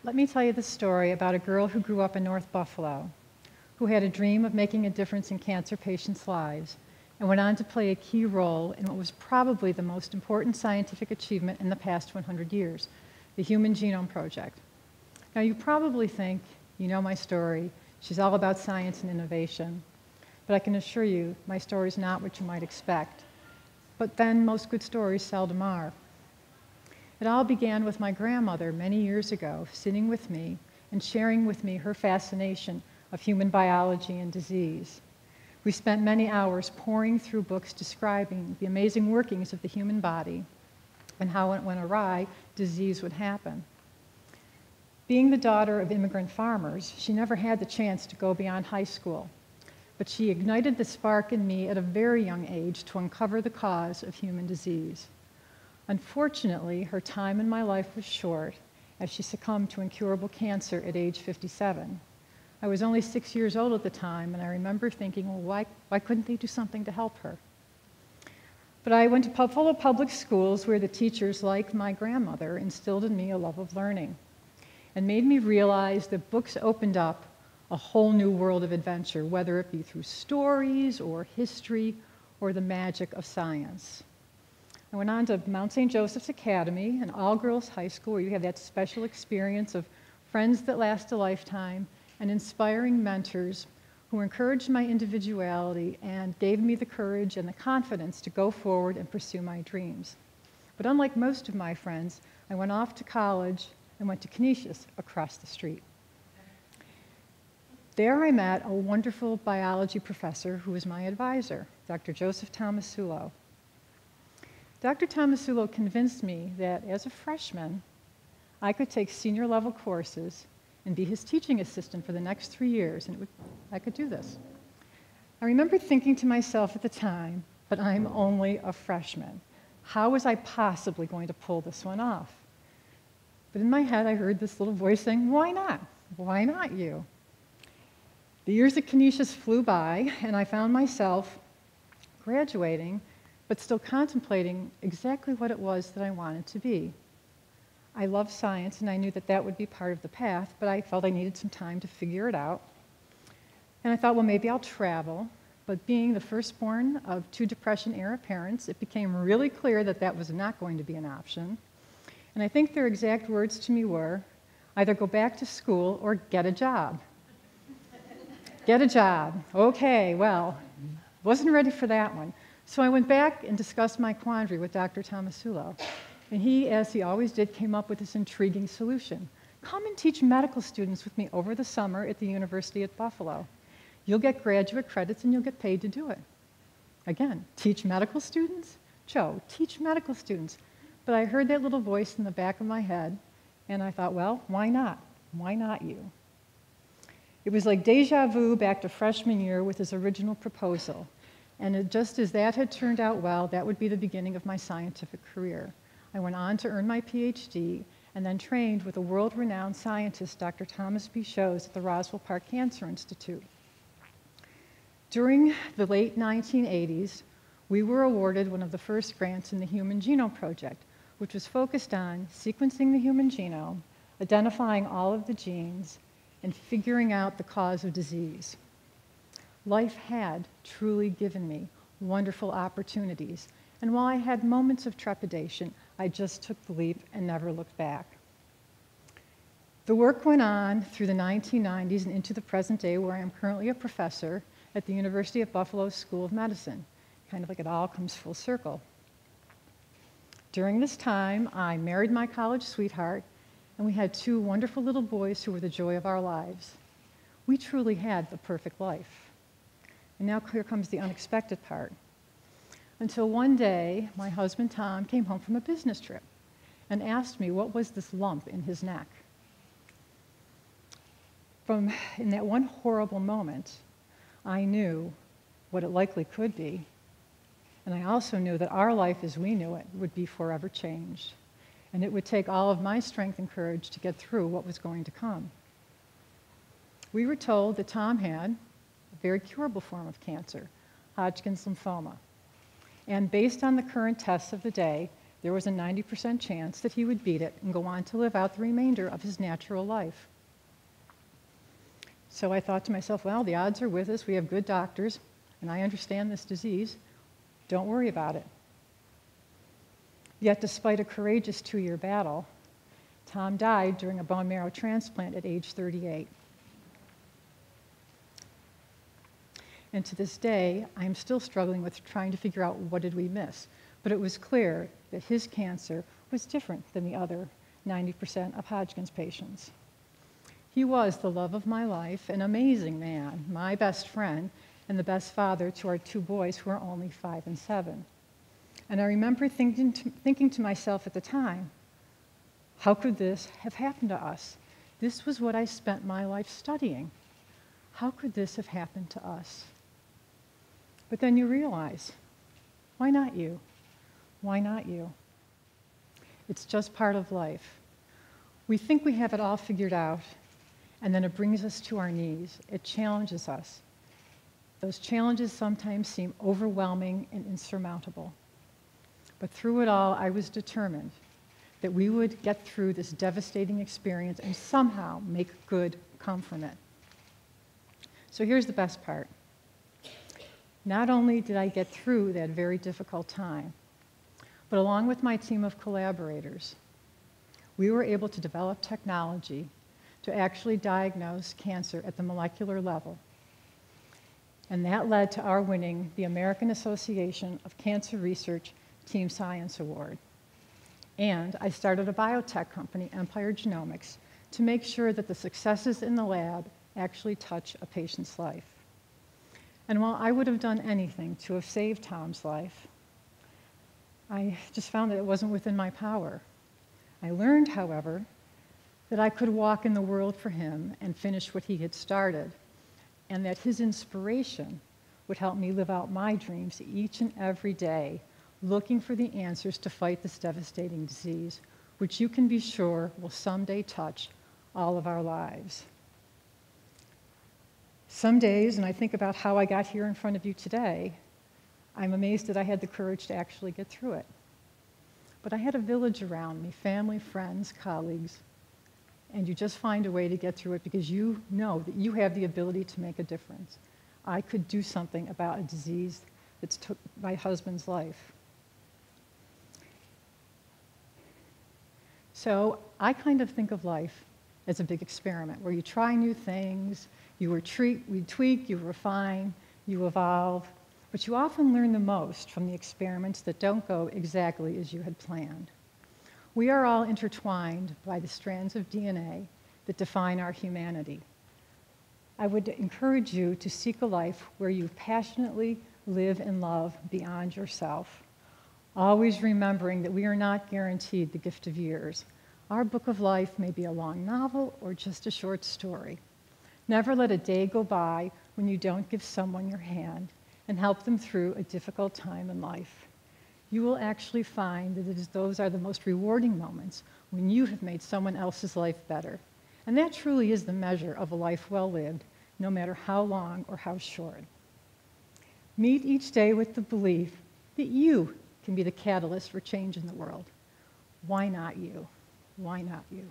Let me tell you the story about a girl who grew up in North Buffalo, who had a dream of making a difference in cancer patients' lives, and went on to play a key role in what was probably the most important scientific achievement in the past 100 years, the Human Genome Project. Now, you probably think, you know my story, she's all about science and innovation, but I can assure you, my story is not what you might expect. But then, most good stories seldom are. It all began with my grandmother many years ago, sitting with me and sharing with me her fascination of human biology and disease. We spent many hours poring through books describing the amazing workings of the human body and how, when awry, disease would happen. Being the daughter of immigrant farmers, she never had the chance to go beyond high school, but she ignited the spark in me at a very young age to uncover the cause of human disease. Unfortunately, her time in my life was short, as she succumbed to incurable cancer at age 57. I was only 6 years old at the time, and I remember thinking, well, why couldn't they do something to help her? But I went to Buffalo public schools where the teachers, like my grandmother, instilled in me a love of learning and made me realize that books opened up a whole new world of adventure, whether it be through stories or history or the magic of science. I went on to Mount St. Joseph's Academy, an all-girls high school where you have that special experience of friends that last a lifetime and inspiring mentors who encouraged my individuality and gave me the courage and the confidence to go forward and pursue my dreams. But unlike most of my friends, I went off to college and went to Canisius across the street. There I met a wonderful biology professor who was my advisor, Dr. Joseph Tomasulo. Dr. Tomasulo convinced me that as a freshman, I could take senior level courses and be his teaching assistant for the next 3 years, and I could do this. I remember thinking to myself at the time, but I'm only a freshman. How was I possibly going to pull this one off? But in my head, I heard this little voice saying, why not? Why not you? The years at Canisius flew by, and I found myself graduating, but still contemplating exactly what it was that I wanted to be. I love science, and I knew that that would be part of the path, but I felt I needed some time to figure it out. And I thought, well, maybe I'll travel. But being the firstborn of 2 Depression-era parents, it became really clear that that was not going to be an option. And I think their exact words to me were, either go back to school or get a job. Get a job. Okay, well, wasn't ready for that one. So I went back and discussed my quandary with Dr. Tomasulo. And he, as he always did, came up with this intriguing solution. Come and teach medical students with me over the summer at the University at Buffalo. You'll get graduate credits and you'll get paid to do it. Again, teach medical students? Joe, teach medical students. But I heard that little voice in the back of my head, and I thought, well, why not? Why not you? It was like deja vu back to freshman year with his original proposal. And just as that had turned out well, that would be the beginning of my scientific career. I went on to earn my PhD and then trained with a world-renowned scientist, Dr. Thomas B. Shows at the Roswell Park Cancer Institute. During the late 1980s, we were awarded one of the first grants in the Human Genome Project, which was focused on sequencing the human genome, identifying all of the genes, and figuring out the cause of disease. Life had truly given me wonderful opportunities, and while I had moments of trepidation, I just took the leap and never looked back. The work went on through the 1990s and into the present day, where I am currently a professor at the University of Buffalo School of Medicine. Kind of like it all comes full circle. During this time, I married my college sweetheart, and we had 2 wonderful little boys who were the joy of our lives. We truly had the perfect life. And now here comes the unexpected part. Until one day, my husband Tom came home from a business trip and asked me what was this lump in his neck. In that one horrible moment, I knew what it likely could be. And I also knew that our life as we knew it would be forever changed. And it would take all of my strength and courage to get through what was going to come. We were told that Tom had a very curable form of cancer, Hodgkin's lymphoma. And based on the current tests of the day, there was a 90% chance that he would beat it and go on to live out the remainder of his natural life. So I thought to myself, well, the odds are with us. We have good doctors, and I understand this disease. Don't worry about it. Yet, despite a courageous 2-year battle, Tom died during a bone marrow transplant at age 38. And to this day, I'm still struggling with trying to figure out what did we miss. But it was clear that his cancer was different than the other 90% of Hodgkin's patients. He was the love of my life, an amazing man, my best friend, and the best father to our 2 boys who are only 5 and 7. And I remember thinking to myself at the time, how could this have happened to us? This was what I spent my life studying. How could this have happened to us? But then you realize, why not you? Why not you? It's just part of life. We think we have it all figured out, and then it brings us to our knees. It challenges us. Those challenges sometimes seem overwhelming and insurmountable. But through it all, I was determined that we would get through this devastating experience and somehow make good come from it. So here's the best part. Not only did I get through that very difficult time, but along with my team of collaborators, we were able to develop technology to actually diagnose cancer at the molecular level. And that led to our winning the American Association of Cancer Research Team Science Award. And I started a biotech company, Empire Genomics, to make sure that the successes in the lab actually touch a patient's life. And while I would have done anything to have saved Tom's life, I just found that it wasn't within my power. I learned, however, that I could walk in the world for him and finish what he had started, and that his inspiration would help me live out my dreams each and every day, looking for the answers to fight this devastating disease, which you can be sure will someday touch all of our lives. Some days, and I think about how I got here in front of you today, I'm amazed that I had the courage to actually get through it. But I had a village around me, family, friends, colleagues, and you just find a way to get through it because you know that you have the ability to make a difference. I could do something about a disease that's took my husband's life. So I kind of think of life as a big experiment where you try new things, you tweak, you refine, you evolve, but you often learn the most from the experiments that don't go exactly as you had planned. We are all intertwined by the strands of DNA that define our humanity. I would encourage you to seek a life where you passionately live and love beyond yourself, always remembering that we are not guaranteed the gift of years. Our book of life may be a long novel or just a short story. Never let a day go by when you don't give someone your hand and help them through a difficult time in life. You will actually find that those are the most rewarding moments when you have made someone else's life better. And that truly is the measure of a life well lived, no matter how long or how short. Meet each day with the belief that you can be the catalyst for change in the world. Why not you? Why not you?